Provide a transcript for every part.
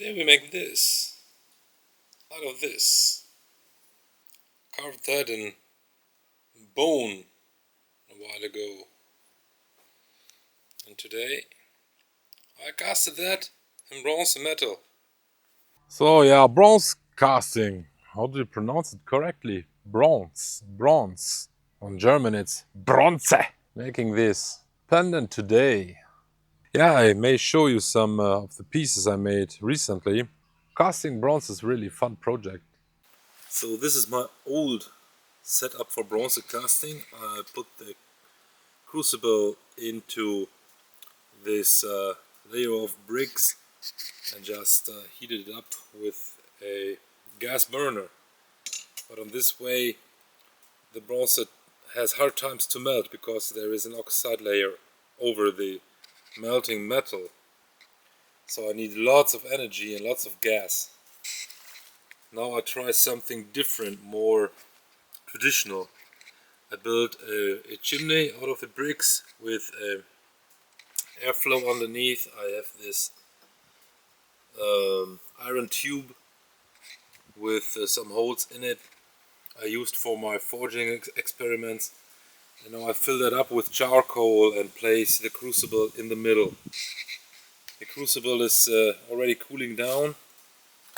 Today we make this out of this. Carved that in bone a while ago. And today I casted that in bronze metal. So yeah, bronze casting. How do you pronounce it correctly? Bronze. Bronze. On German it's Bronze. Making this pendant today. Yeah, I may show you some of the pieces I made recently. Casting bronze is really a fun project. So this is my old setup for bronze casting. I put the crucible into this layer of bricks and just heated it up with a gas burner. But on this way the bronze has hard times to melt because there is an oxide layer over the melting metal. So I need lots of energy and lots of gas. Now I try something different, more traditional. I built a chimney out of the bricks with airflow underneath. I have this iron tube with some holes in it I used for my forging experiments. And now I fill that up with charcoal and place the crucible in the middle. The crucible is already cooling down.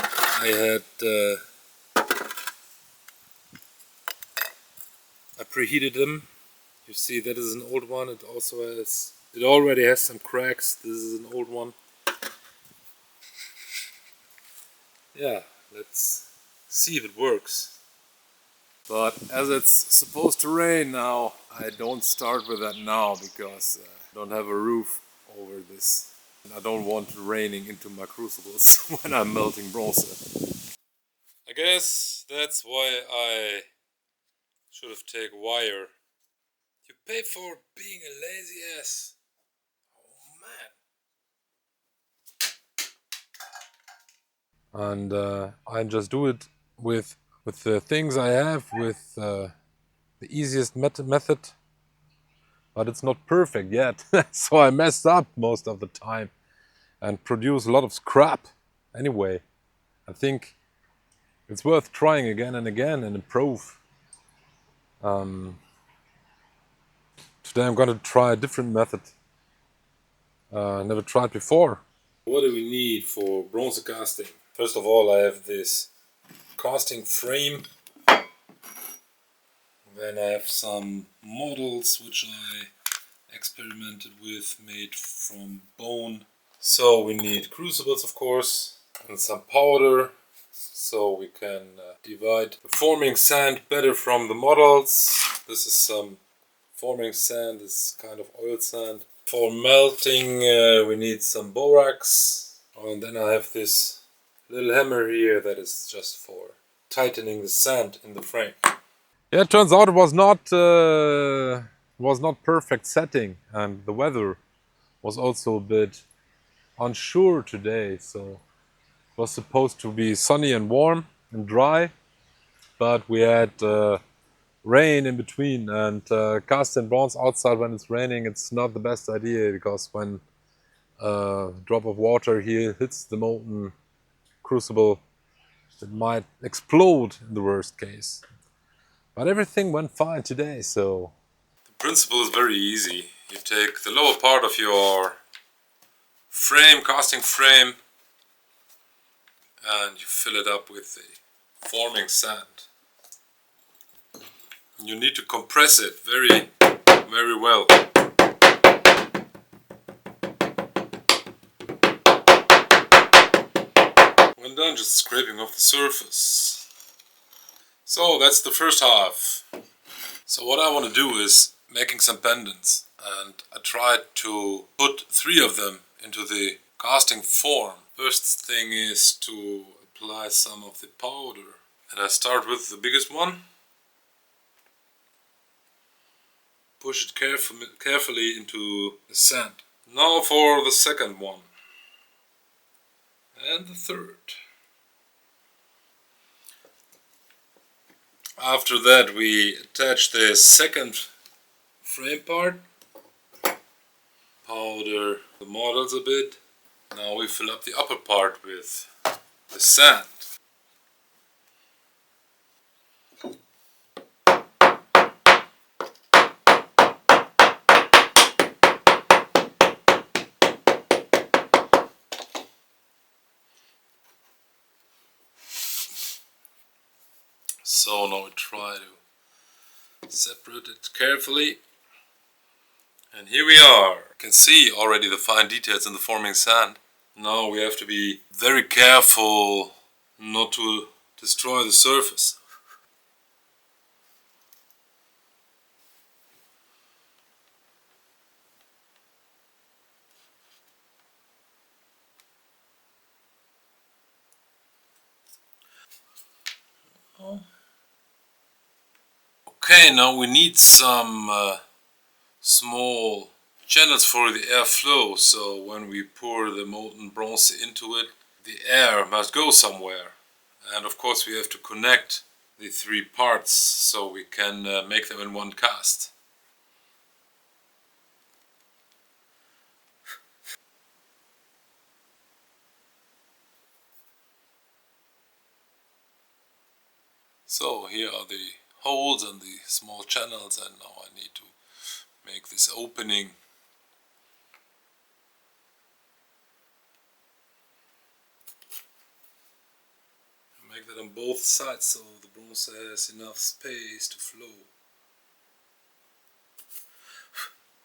I preheated them. You see that is an old one. It already has some cracks. This is an old one. Yeah, let's see if it works. But as it's supposed to rain now, I don't start with that now because I don't have a roof over this. And I don't want it raining into my crucibles when I'm melting bronze. I guess that's why I should have taken wire. You pay for being a lazy ass. Oh man. And I just do it with the things I have, with the easiest method. But it's not perfect yet. So I messed up most of the time and produce a lot of scrap. Anyway, I think it's worth trying again and again and improve. Today I'm going to try a different method. Never tried before. What do we need for bronze casting? First of all, I have this casting frame. Then I have some models which I experimented with, made from bone. So we need crucibles, of course, and some powder, so we can divide the forming sand better from the models. This is some forming sand, this is kind of oil sand. For melting we need some borax, and then I have this little hammer here that is just for tightening the sand in the frame. Yeah, it turns out it was not perfect setting, and the weather was also a bit unsure today, so it was supposed to be sunny and warm and dry, but we had rain in between, and casting bronze outside when it's raining, it's not the best idea, because when a drop of water here hits the molten crucible, it might explode in the worst case. But everything went fine today, so... The principle is very easy. You take the lower part of your frame, casting frame, and you fill it up with the forming sand. You need to compress it very, very well. When done, just scraping off the surface. So that's the first half. So what I want to do is making some pendants, and I tried to put 3 of them into the casting form. First thing is to apply some of the powder, and I start with the biggest one. Push it carefully into the sand. Now for the second one. And the third. After that we attach the second frame part. Powder the models a bit. Now we fill up the upper part with the sand. So now we try to separate it carefully. And here we are. You can see already the fine details in the forming sand. Now we have to be very careful not to destroy the surface. Okay, now we need some small channels for the airflow, so when we pour the molten bronze into it, the air must go somewhere. And of course we have to connect the three parts so we can make them in one cast. So here are the holes and the small channels, and now I need to make this opening. Make that on both sides so the bronze has enough space to flow.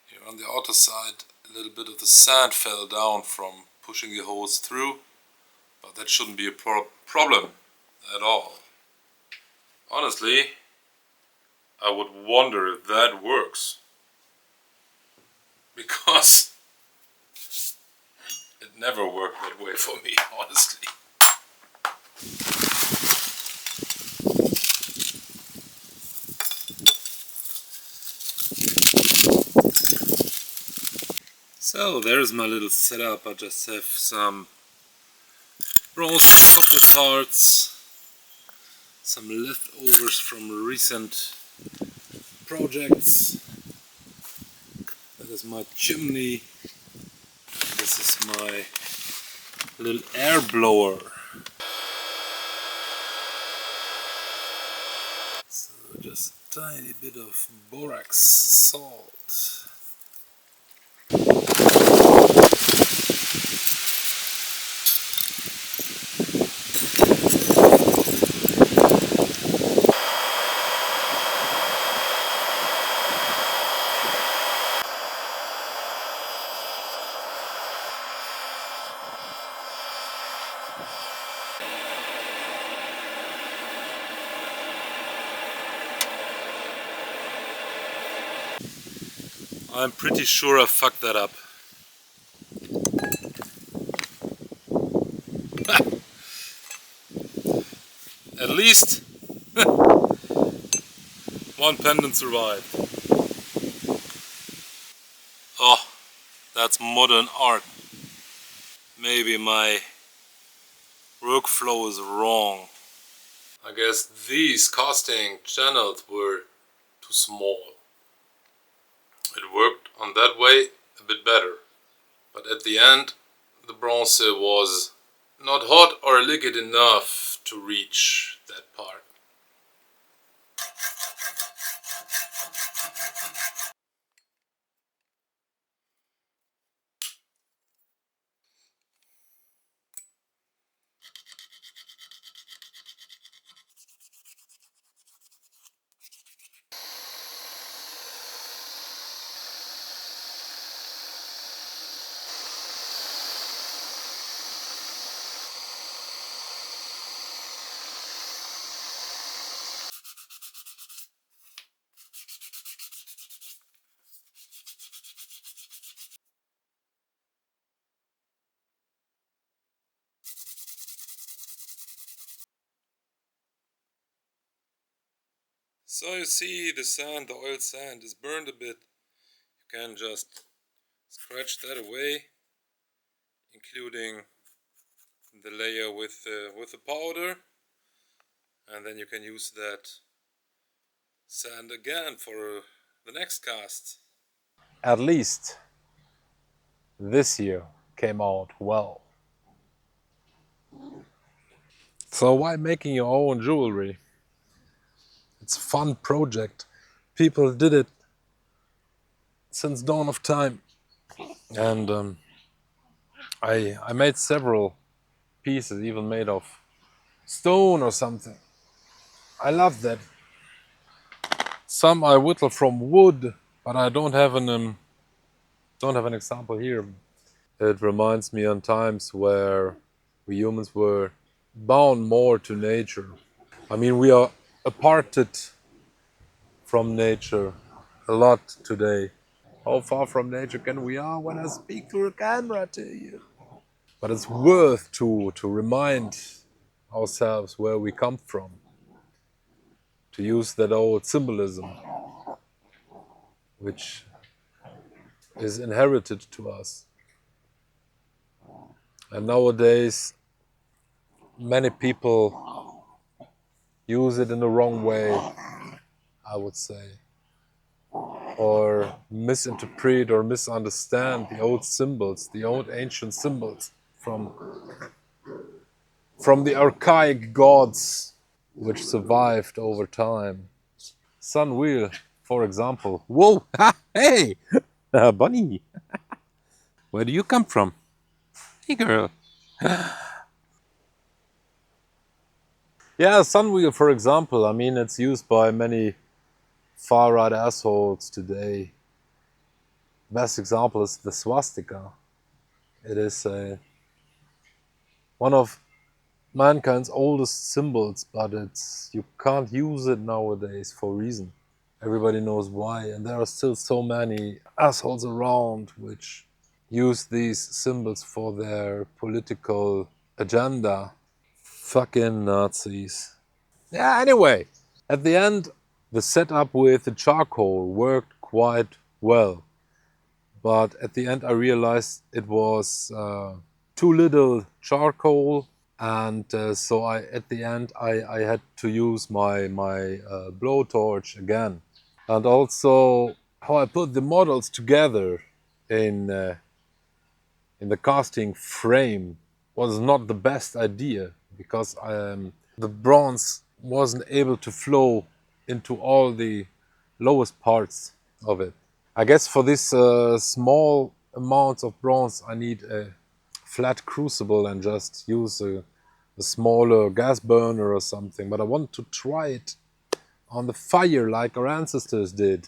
Here on the outer side, a little bit of the sand fell down from pushing the holes through, but that shouldn't be a problem at all. Honestly, I would wonder if that works, because it never worked that way for me, honestly. So there's my little setup. I just have some bronze copper parts, some leftovers from recent projects. That is my chimney. This is my little air blower. So just a tiny bit of borax salt. I'm pretty sure I fucked that up. At least one pendant survived. Oh, that's modern art. Maybe my workflow is wrong. I guess these casting channels were too small. It worked on that way a bit better. But at the end, the bronze was not hot or liquid enough to reach that part. So you see the sand, the oil sand is burned a bit. You can just scratch that away, including the layer with the powder, and then you can use that sand again for the next cast. At least this year came out well. So why making your own jewelry? It's a fun project. People did it since dawn of time. And I made several pieces, even made of stone or something. I love that. Some I whittle from wood, but I don't have an example here. It reminds me on times where we humans were bound more to nature. I mean, we are aparted from nature a lot today. How far from nature can we are when I speak to a camera to you? But it's worth to remind ourselves where we come from, to use that old symbolism which is inherited to us. And nowadays, many people use it in the wrong way, I would say, or misinterpret or misunderstand the old symbols, the old ancient symbols from the archaic gods which survived over time. Sun wheel, for example. Whoa! Hey! Bunny! Where do you come from? Hey, girl. Yeah, sun wheel, for example. I mean, it's used by many far-right assholes today. Best example is the swastika. It is one of mankind's oldest symbols, but you can't use it nowadays for a reason. Everybody knows why, and there are still so many assholes around which use these symbols for their political agenda. Fucking Nazis. Yeah, anyway, at the end, the setup with the charcoal worked quite well. But at the end, I realized it was too little charcoal, and so at the end, I had to use my blowtorch again. And also, how I put the models together in the casting frame was not the best idea, because the bronze wasn't able to flow into all the lowest parts of it. I guess for this small amounts of bronze I need a flat crucible and just use a smaller gas burner or something, but I want to try it on the fire like our ancestors did.